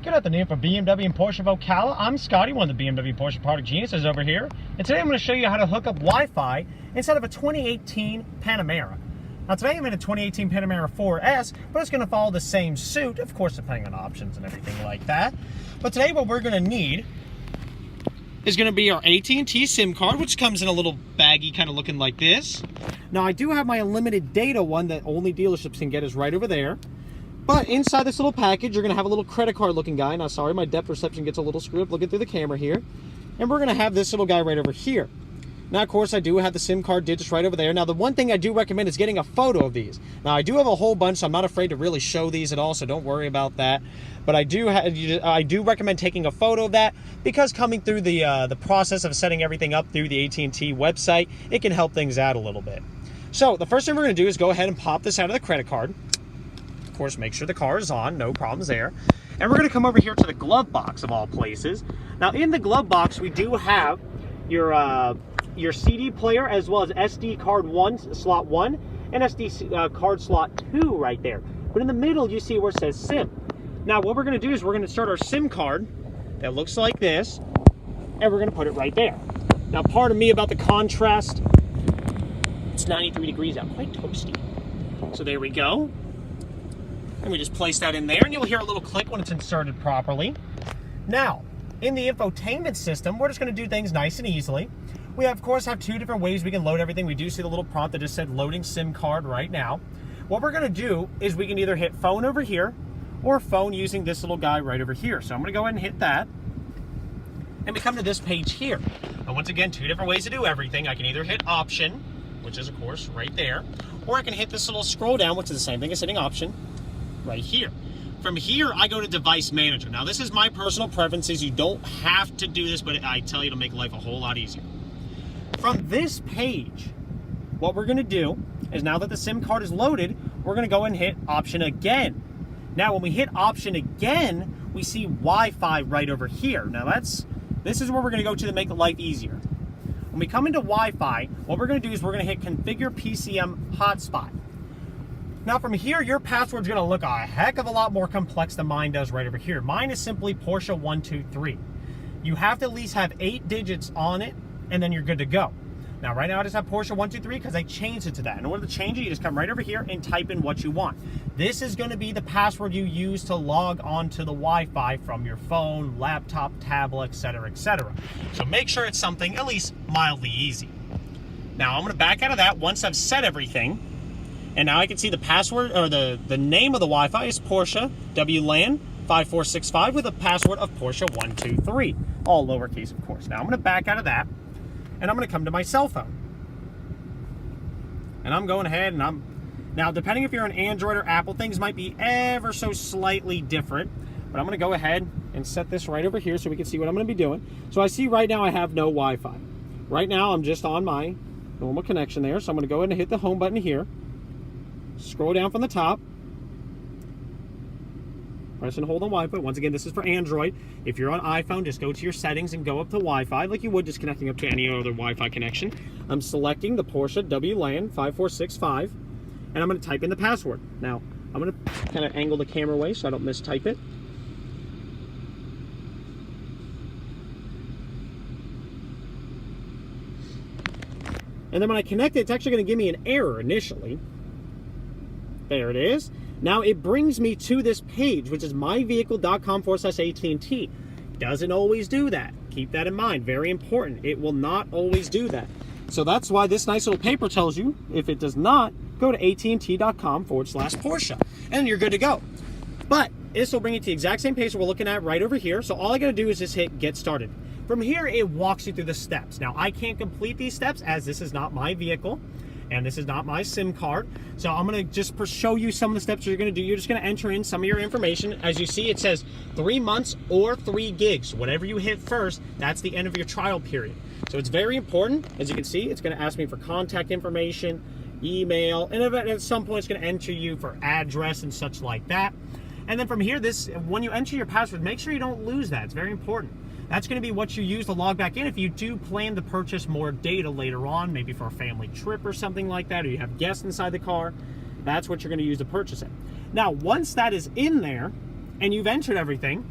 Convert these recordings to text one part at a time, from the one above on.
Good afternoon for BMW and Porsche of Ocala. I'm Scotty, one of the BMW Porsche product geniuses over here. And today I'm going to show you how to hook up Wi-Fi inside of a 2018 Panamera. Now today I'm in a 2018 Panamera 4S, but it's going to follow the same suit, of course depending on options and everything like that. But today what we're going to need is going to be our AT&T SIM card, which comes in a little baggie kind of looking like this. Now I do have my unlimited data one that only dealerships can get, is right over there. But inside this little package, you're going to have a little credit card looking guy. Now, sorry, my depth perception gets a little screwed up looking through the camera here. And we're going to have this little guy right over here. Now, of course, I do have the SIM card digits right over there. Now, the one thing I do recommend is getting a photo of these. Now, I do have a whole bunch, so I'm not afraid to really show these at all, so don't worry about that. But I do recommend taking a photo of that, because coming through the process of setting everything up through the AT&T website, it can help things out a little bit. So, the first thing we're going to do is go ahead and pop this out of the credit card. Of course, make sure the car is on, no problems there. And we're going to come over here to the glove box of all places. Now in the glove box we do have your CD player as well as SD card slot 1 and SD card slot 2 right there. But in the middle you see where it says SIM. Now what we're going to do is we're going to start our SIM card that looks like this, and we're going to put it right there. Now pardon me about the contrast, it's 93 degrees out, quite toasty. So there we go. And we just place that in there, and you'll hear a little click when it's inserted properly. Now, in the infotainment system, we're just going to do things nice and easily. We, of course, have two different ways we can load everything. We do see the little prompt that just said loading SIM card right now. What we're going to do is we can either hit phone over here or phone using this little guy right over here. So I'm going to go ahead and hit that. And we come to this page here. And once again, two different ways to do everything. I can either hit option, which is, of course, right there, or I can hit this little scroll down, which is the same thing as hitting option, right here. From here, I go to Device Manager. Now, this is my personal preferences. You don't have to do this, but I tell you to make life a whole lot easier. From this page, what we're going to do is, now that the SIM card is loaded, we're going to go and hit Option again. Now, when we hit Option again, we see Wi-Fi right over here. Now, this is where we're going to go to make life easier. When we come into Wi-Fi, what we're going to do is we're going to hit Configure Pcm Hotspot. Now from here, your password's going to look a heck of a lot more complex than mine does right over here. Mine is simply Porsche123. You have to at least have 8 digits on it, and then you're good to go. Now right now I just have Porsche123 because I changed it to that. In order to change it, you just come right over here and type in what you want. This is going to be the password you use to log on to the Wi-Fi from your phone, laptop, tablet, etc., etc. So make sure it's something at least mildly easy. Now I'm going to back out of that once I've set everything. And now I can see the password, or the name of the Wi-Fi is Porsche WLAN 5465 with a password of Porsche123. All lowercase, of course. Now I'm going to back out of that, and I'm going to come to my cell phone. And I'm going ahead and now depending if you're an Android or Apple, things might be ever so slightly different. But I'm going to go ahead and set this right over here so we can see what I'm going to be doing. So I see right now I have no Wi-Fi. Right now I'm just on my normal connection there. So I'm going to go ahead and hit the home button here. Scroll down from the top, press and hold on Wi-Fi. Once again, this is for Android. If you're on iPhone, just go to your settings and go up to Wi-Fi like you would just connecting up to any other Wi-Fi connection. I'm selecting the Porsche WLAN 5465, and I'm going to type in the password. Now, I'm going to kind of angle the camera away so I don't mistype it. And then when I connect it, it's actually going to give me an error initially. There it is. Now it brings me to this page, which is myvehicle.com/AT&T. Doesn't always do that. Keep that in mind. Very important. It will not always do that. So that's why this nice little paper tells you, if it does not, go to AT&T.com/Porsche. And you're good to go. But this will bring you to the exact same page we're looking at right over here. So all I got to do is just hit Get Started. From here, it walks you through the steps. Now, I can't complete these steps as this is not my vehicle. And this is not my SIM card. So I'm going to just show you some of the steps you're going to do. You're just going to enter in some of your information. As you see, it says 3 months or 3 gigs. Whatever you hit first, that's the end of your trial period. So it's very important. As you can see, it's going to ask me for contact information, email, and at some point it's going to enter you for address and such like that. And then from here, when you enter your password, make sure you don't lose that. It's very important. That's going to be what you use to log back in if you do plan to purchase more data later on, maybe for a family trip or something like that, or you have guests inside the car. That's what you're going to use to purchase it. Now, once that is in there and you've entered everything,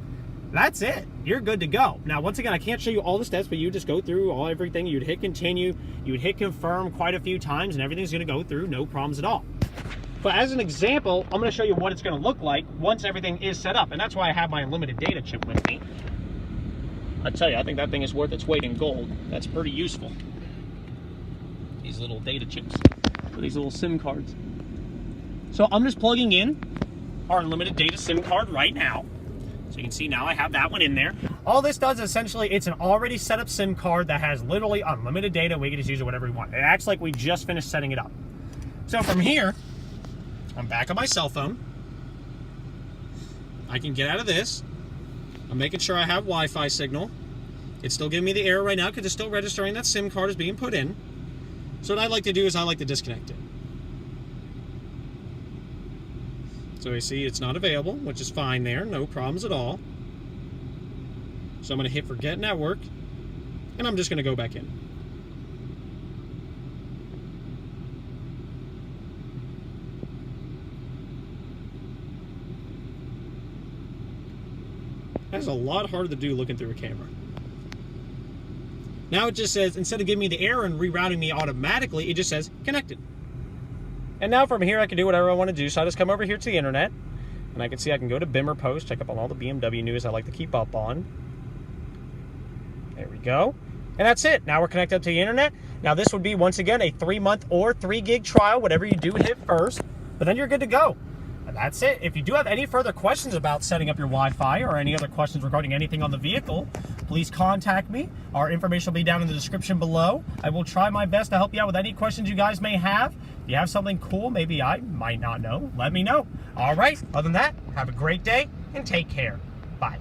That's it. You're good to go. Now, once again, I can't show you all the steps, but you just go through everything. You'd hit continue, you would hit confirm quite a few times, and everything's going to go through, no problems at all. But as an example, I'm going to show you what it's going to look like once everything is set up, and that's why I have my unlimited data chip with me. I tell you, I think that thing is worth its weight in gold. That's pretty useful. These little data chips, or these little SIM cards. So I'm just plugging in our unlimited data SIM card right now. So you can see now I have that one in there. All this does is essentially, it's an already set up SIM card that has literally unlimited data. We can just use it whatever we want. It acts like we just finished setting it up. So from here, I'm back on my cell phone. I can get out of this. I'm making sure I have Wi-Fi signal. It's still giving me the error right now because it's still registering that SIM card is being put in. So what I like to do is I like to disconnect it. So you see it's not available, which is fine there, no problems at all. So I'm going to hit forget network, and I'm just going to go back in. That's a lot harder to do looking through a camera. Now it just says, instead of giving me the error and rerouting me automatically, it just says connected. And now from here, I can do whatever I want to do. So I just come over here to the internet, and I can see I can go to Bimmer Post, check up on all the BMW news I like to keep up on. There we go. And that's it. Now we're connected up to the internet. Now this would be, once again, a 3-month or 3 gig trial, whatever you do hit first, but then you're good to go. And that's it. If you do have any further questions about setting up your Wi-Fi or any other questions regarding anything on the vehicle, please contact me. Our information will be down in the description below. I will try my best to help you out with any questions you guys may have. If you have something cool maybe I might not know, let me know. All right, other than that, have a great day and take care. Bye.